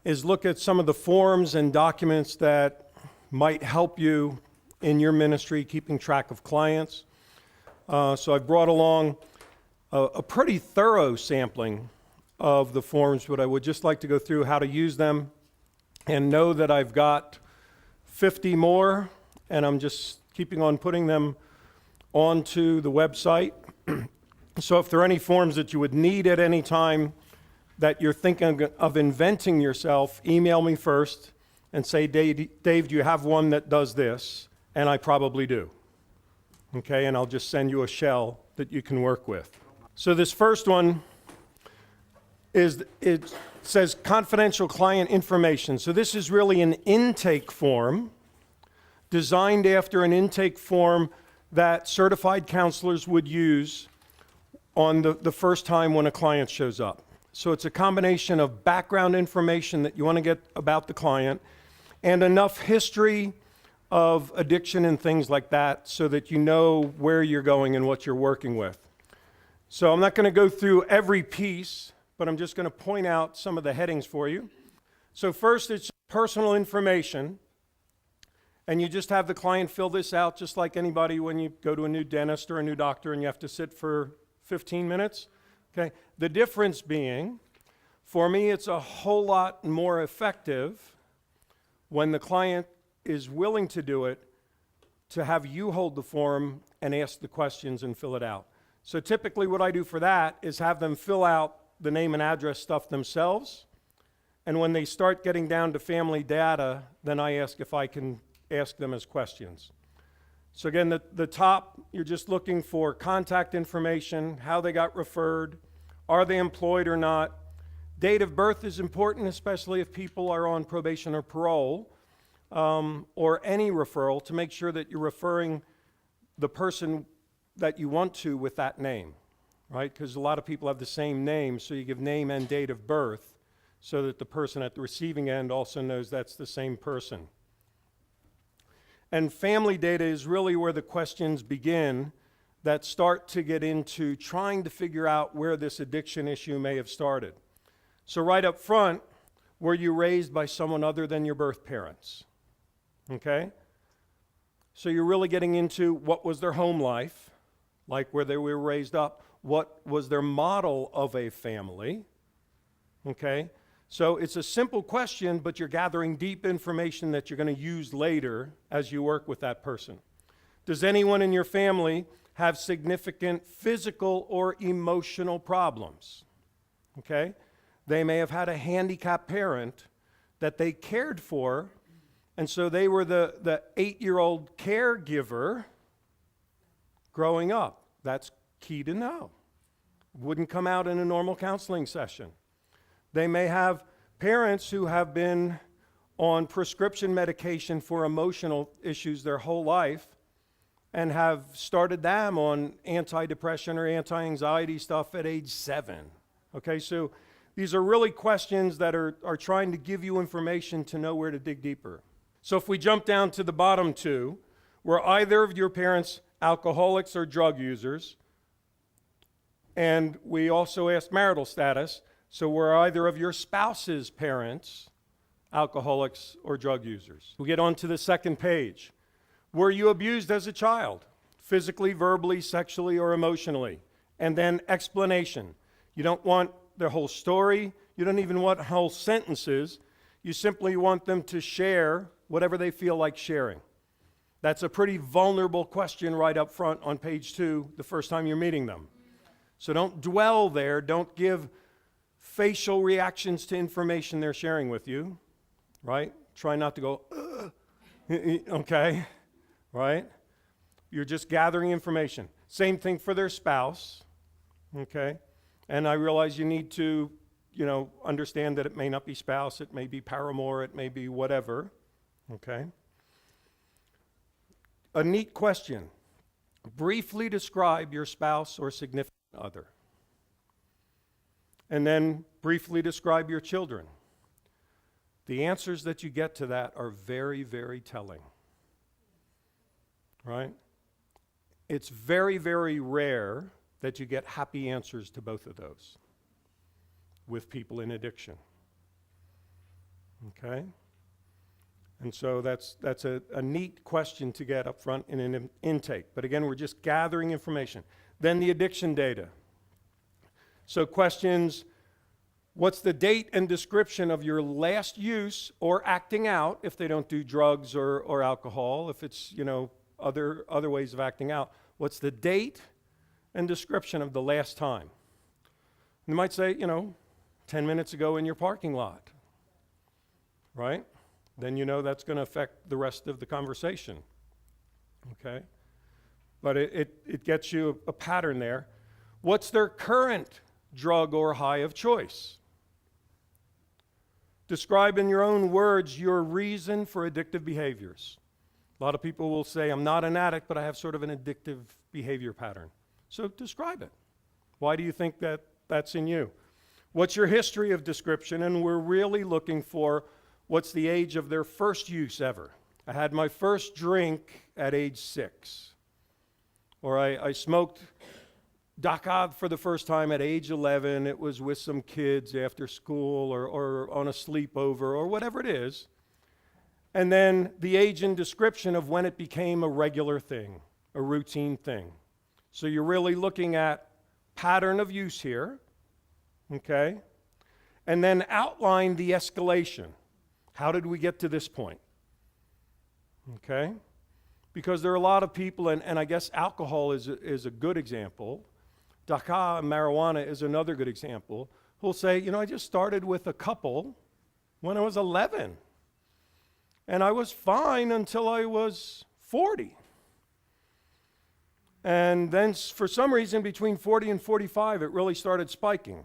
is look at some of the forms and documents that might help you in your ministry, keeping track of clients. So I've brought along a pretty thorough sampling of the forms, but I would just like to go through how to use them and know that I've got 50 more, and I'm just keeping on putting them onto the website. So if there are any forms that you would need at any time that you're thinking of inventing yourself, email me first and say, Dave, do you have one that does this? And I probably do. Okay, and I'll just send you a shell that you can work with. So this first one it says confidential client information. So this is really an intake form designed after an intake form that certified counselors would use on the first time when a client shows up. So it's a combination of background information that you want to get about the client and enough history of addiction and things like that so that you know where you're going and what you're working with. So I'm not going to go through every piece, but I'm just going to point out some of the headings for you. So first, it's personal information, and you just have the client fill this out just like anybody when you go to a new dentist or a new doctor and you have to sit for 15 minutes. Okay. The difference being, for me, it's a whole lot more effective when the client is willing to do it, to have you hold the form and ask the questions and fill it out. So typically what I do for that is have them fill out the name and address stuff themselves, and when they start getting down to family data, then I ask if I can ask them as questions. So again, the top, you're just looking for contact information, how they got referred, are they employed or not. Date of birth is important, especially if people are on probation or parole, or any referral, to make sure that you're referring the person that you want to with that name, right? Because a lot of people have the same name, so you give name and date of birth so that the person at the receiving end also knows that's the same person. And family data is really where the questions begin that start to get into trying to figure out where this addiction issue may have started. So right up front, were you raised by someone other than your birth parents? Okay? So you're really getting into what was their home life, like where they were raised up, what was their model of a family, okay? So it's a simple question, but you're gathering deep information that you're going to use later as you work with that person. Does anyone in your family have significant physical or emotional problems? Okay? They may have had a handicapped parent that they cared for, and so they were the 8-year-old caregiver growing up. That's key to know. Wouldn't come out in a normal counseling session. They may have parents who have been on prescription medication for emotional issues their whole life and have started them on antidepressant or anti-anxiety stuff at age 7. Okay, so these are really questions that are trying to give you information to know where to dig deeper. So if we jump down to the bottom two, were either of your parents alcoholics or drug users? And we also asked marital status. So were either of your spouse's parents alcoholics or drug users? We get on to the second page. Were you abused as a child? Physically, verbally, sexually, or emotionally? And then explanation. You don't want the whole story. You don't even want whole sentences. You simply want them to share whatever they feel like sharing. That's a pretty vulnerable question right up front on page 2 the first time you're meeting them. So don't dwell there. Don't give facial reactions to information they're sharing with you, right? Try not to go, okay, right? You're just gathering information. Same thing for their spouse, okay? And I realize you need to, understand that it may not be spouse, it may be paramour, it may be whatever, okay? A neat question. Briefly describe your spouse or significant other. And then briefly describe your children. The answers that you get to that are very, very telling, right? It's very, very rare that you get happy answers to both of those with people in addiction. Okay? And so that's a neat question to get up front in an intake. But again, we're just gathering information. Then the addiction data. So questions, what's the date and description of your last use or acting out if they don't do drugs or alcohol, if it's, other ways of acting out. What's the date and description of the last time? You might say, 10 minutes ago in your parking lot, right? Then that's going to affect the rest of the conversation, okay? But it gets you a pattern there. What's their current drug or high of choice? Describe in your own words your reason for addictive behaviors. A lot of people will say, I'm not an addict, but I have sort of an addictive behavior pattern. So describe it. Why do you think that that's in you? What's your history of description? And we're really looking for what's the age of their first use ever. I had my first drink at age 6. Or I smoked Dakar for the first time at age 11. It was with some kids after school or on a sleepover or whatever it is. And then the age and description of when it became a regular thing, a routine thing. So you're really looking at pattern of use here, okay? And then outline the escalation. How did we get to this point? Okay? Because there are a lot of people, and I guess alcohol is a good example. Dakar and marijuana is another good example. Who'll say, I just started with a couple when I was 11. And I was fine until I was 40. And then for some reason, between 40 and 45, it really started spiking.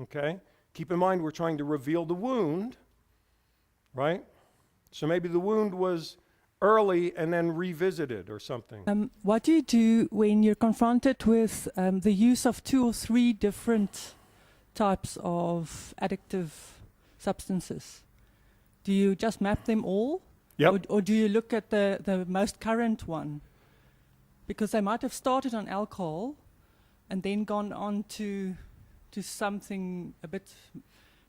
Okay? Keep in mind, we're trying to reveal the wound, right? So maybe the wound was early and then revisited or something. What do you do when you're confronted with the use of 2 or 3 different types of addictive substances? Do you just map them all? Yep. Or do you look at the most current one? Because they might have started on alcohol and then gone on to something a bit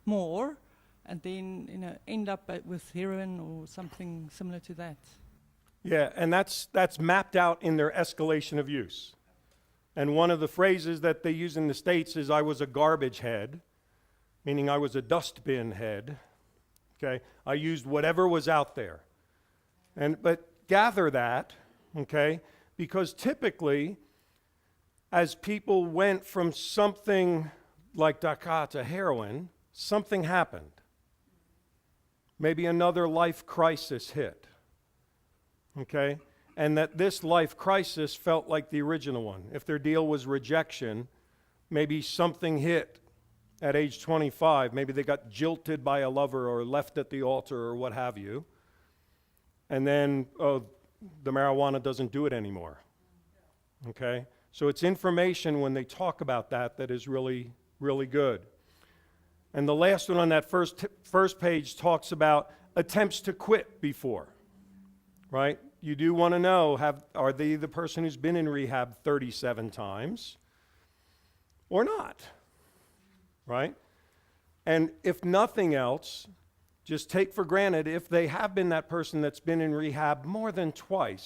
more, and then end up with heroin or something similar to that. Yeah, and that's mapped out in their escalation of use. And one of the phrases that they use in the States is, I was a garbage head, meaning I was a dustbin head. Okay, I used whatever was out there. But gather that, okay, because typically, as people went from something like Dakar to heroin, something happened. Maybe another life crisis hit, okay? And that this life crisis felt like the original one. If their deal was rejection, maybe something hit at age 25. Maybe they got jilted by a lover or left at the altar or what have you. And then, the marijuana doesn't do it anymore, okay? So it's information when they talk about that is really, really good. And the last one on that first page talks about attempts to quit before, right? You do want to know, are they the person who's been in rehab 37 times or not, right? And if nothing else, just take for granted if they have been that person that's been in rehab more than twice,